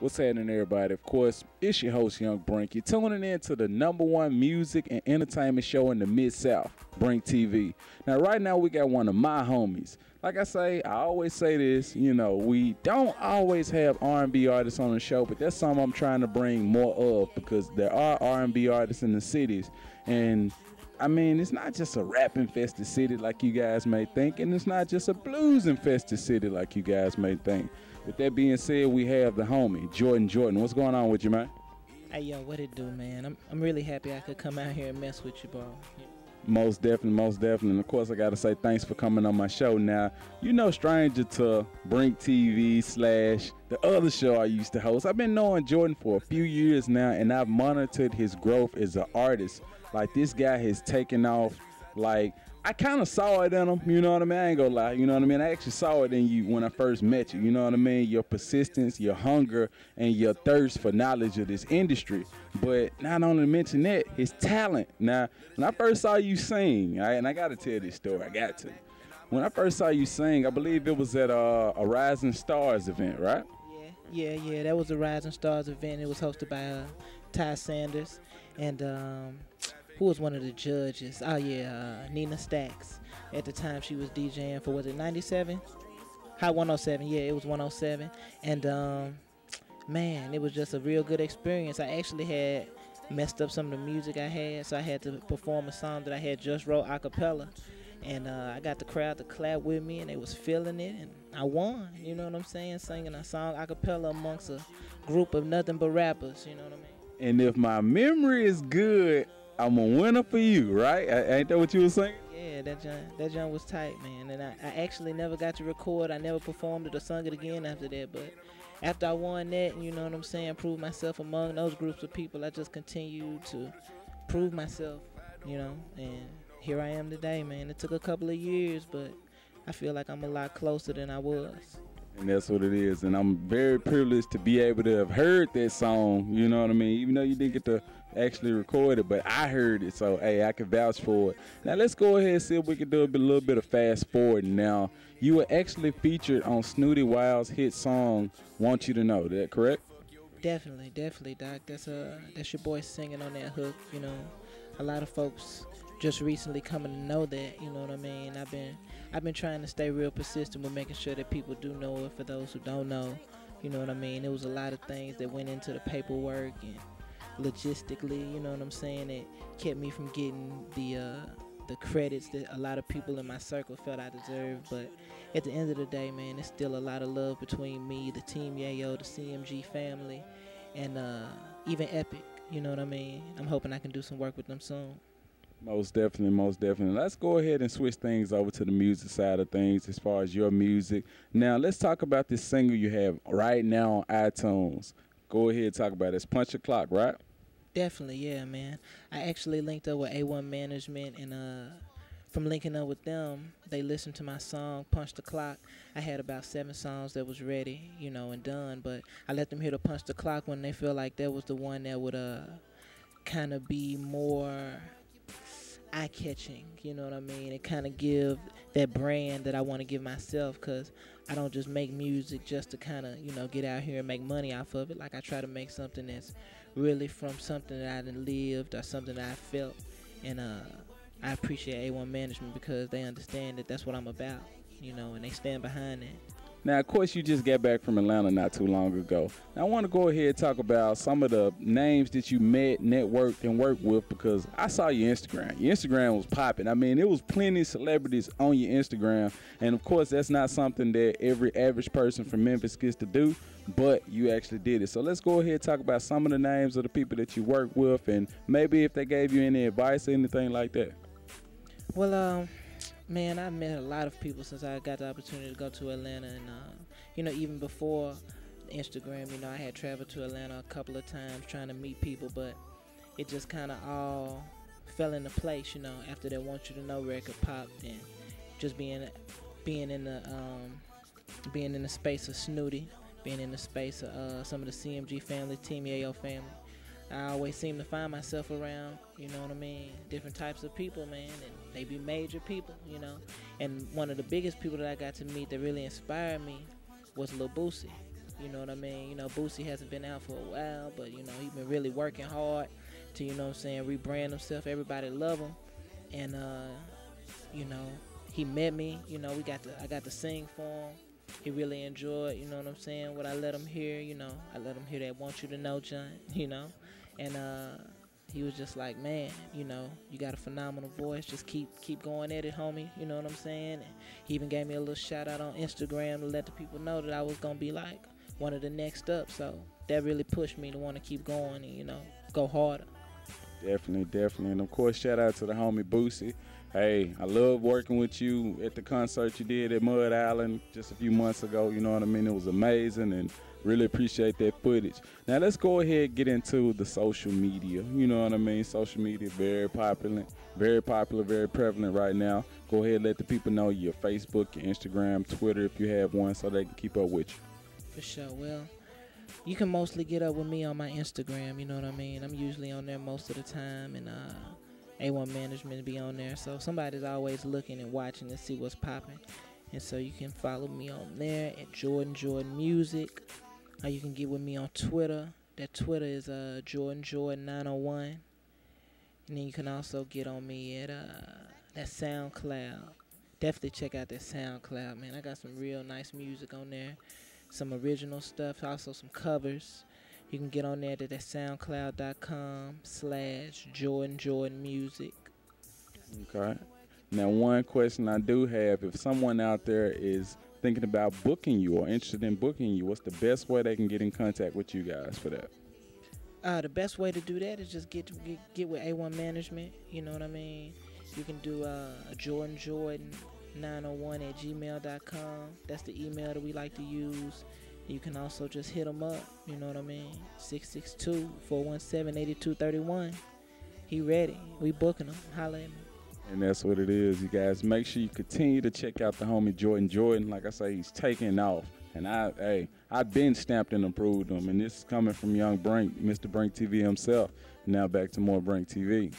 What's happening, everybody? Of course, it's your host, Young Brink. You're tuning in to the #1 music and entertainment show in the Mid-South, Brink TV. Now, right now, we got one of my homies. Like I always say this, we don't always have R&B artists on the show, but that's something I'm trying to bring more of because there are R&B artists in the cities. And I mean, it's not just a rap-infested city like you guys may think, and it's not just a blues-infested city like you guys may think. With that being said, we have the homie, Jordan. What's going on with you, man? Hey, yo, what it do, man? I'm really happy I could come out here and mess with you, bro. Yeah. Most definitely. And of course, I got to say thanks for coming on my show. Now, stranger to Brink TV / the other show I used to host. I've been knowing Jordan for a few years now, and I've monitored his growth as an artist. Like, this guy has taken off. Like, I kind of saw it in him, you know what I mean? I ain't gonna lie, you know what I mean? I actually saw it in you when I first met you, you know what I mean? Your persistence, your hunger, and your thirst for knowledge of this industry. But not only mention that, his talent. Now, when I first saw you sing, and I gotta tell this story, When I first saw you sing, I believe it was at a Rising Stars event, right? Yeah, that was a Rising Stars event. It was hosted by Ty Sanders and who was one of the judges? Nina Stacks. At the time, she was DJing for, was it 97? Hot 107. Yeah, it was 107. And man, it was just a real good experience. I actually had messed up some of the music I had, so I had to perform a song that I had just wrote a cappella. And I got the crowd to clap with me, and they was feeling it, and I won. You know what I'm saying? Singing a song a cappella amongst a group of nothing but rappers. You know what I mean? And if my memory is good, I'm a winner for you, right? Ain't that what you were saying? Yeah, that joint was tight, man. And I actually never got to record. I never performed it or sung it again after that. But after I won that, you know what I'm saying, proved myself among those groups of people, I just continued to prove myself, and here I am today, man. It took a couple of years, but I feel like I'm a lot closer than I was. And that's what it is. And I'm very privileged to be able to have heard that song, you know what I mean? Even though you didn't get to actually record it, but I heard it, so hey, I can vouch for it. Now let's go ahead and see if we can do a little bit of fast forward. Now, you were actually featured on Snooty Wild's hit song, Want You to Know, is that correct? Definitely, Doc. That's your boy singing on that hook, A lot of folks just recently coming to know that, you know what I mean? I've been trying to stay real persistent with making sure that people do know it for those who don't know, you know what I mean? There was a lot of things that went into the paperwork and logistically, you know what I'm saying, that kept me from getting the credits that a lot of people in my circle felt I deserved. But at the end of the day, man, it's still a lot of love between me, the Team Yayo, the CMG family, and even Epic, you know what I mean? I'm hoping I can do some work with them soon. Most definitely. Let's go ahead and switch things over to the music side of things as far as your music. Now, let's talk about this single you have right now on iTunes. Go ahead and talk about it. It's Punch Your Clock, right? Definitely, yeah, man. I actually linked up with A1 Management, and from linking up with them, they listened to my song, Punch the Clock. I had about 7 songs that was ready, and done, but I let them hear the Punch the Clock when they feel like that was the one that would kind of be more eye-catching, you know what I mean? It kind of give that brand that I want to give myself, because I don't just make music just to kind of, get out here and make money off of it. Like, I try to make something that's really from something that I done lived or something that I felt. And I appreciate A1 Management because they understand that that's what I'm about, and they stand behind that. Now, of course, you just got back from Atlanta not too long ago. Now, I want to go ahead and talk about some of the names that you met, networked, and worked with, because I saw your Instagram. Your Instagram was popping. I mean, it was plenty of celebrities on your Instagram. And, of course, that's not something that every average person from Memphis gets to do, but you actually did it. So let's go ahead and talk about some of the names of the people that you worked with, and maybe if they gave you any advice or anything like that. Well, man, I met a lot of people since I got the opportunity to go to Atlanta, and even before Instagram, I had traveled to Atlanta a couple of times trying to meet people, but it just kind of all fell into place, after that Want You to Know record popped, and just being in the space of Snooty, being in the space of some of the CMG family, Team Yayo family. I always seem to find myself around, different types of people, man, and they be major people, And one of the biggest people that I got to meet that really inspired me was Lil Boosie. You know what I mean? You know, Boosie hasn't been out for a while, but you know, he's been really working hard to, you know what I'm saying, rebrand himself. Everybody love him. And you know, he met me, you know, I got to sing for him. He really enjoyed, you know what I'm saying, what I let him hear, you know. I let him hear that Want You to Know John, you know. And he was just like, man, you know, you got a phenomenal voice. Just keep going at it, homie. You know what I'm saying? And he even gave me a little shout out on Instagram to let the people know that I was gonna be like one of the next up. So that really pushed me to want to keep going and, you know, go harder. Definitely. And of course, shout out to the homie Boosie. Hey, I love working with you at the concert you did at Mud Island just a few months ago. You know what I mean? It was amazing and really appreciate that footage. Now let's go ahead and get into the social media. You know what I mean? Social media, very popular, very prevalent right now. Go ahead and let the people know your Facebook, your Instagram, Twitter if you have one so they can keep up with you. For sure. Well, you can mostly get up with me on my Instagram, you know what I mean? I'm usually on there most of the time, and A1 Management be on there. So somebody's always looking and watching to see what's popping. And so you can follow me on there at Jordan Music. Or you can get with me on Twitter. That Twitter is Jordan 901. And then you can also get on me at that SoundCloud. Definitely check out that SoundCloud, man. I got some real nice music on there. Some original stuff, also some covers. You can get on there to that soundcloud.com/Jordan Music. Okay. Now, one question I do have, if someone out there is thinking about booking you or interested in booking you, what's the best way they can get in contact with you guys for that? The best way to do that is just get with A1 Management. You know what I mean? You can do Jordan901@gmail.com. That's the email that we like to use. You can also just hit them up. You know what I mean? 662-417-8231. He ready. We booking him. Holla at me. And that's what it is, you guys. Make sure you continue to check out the homie Jordan. Like I say, he's taking off. And I've been stamped and approved him. And this is coming from young Brink, Mr. Brink TV himself. Now back to more Brink TV.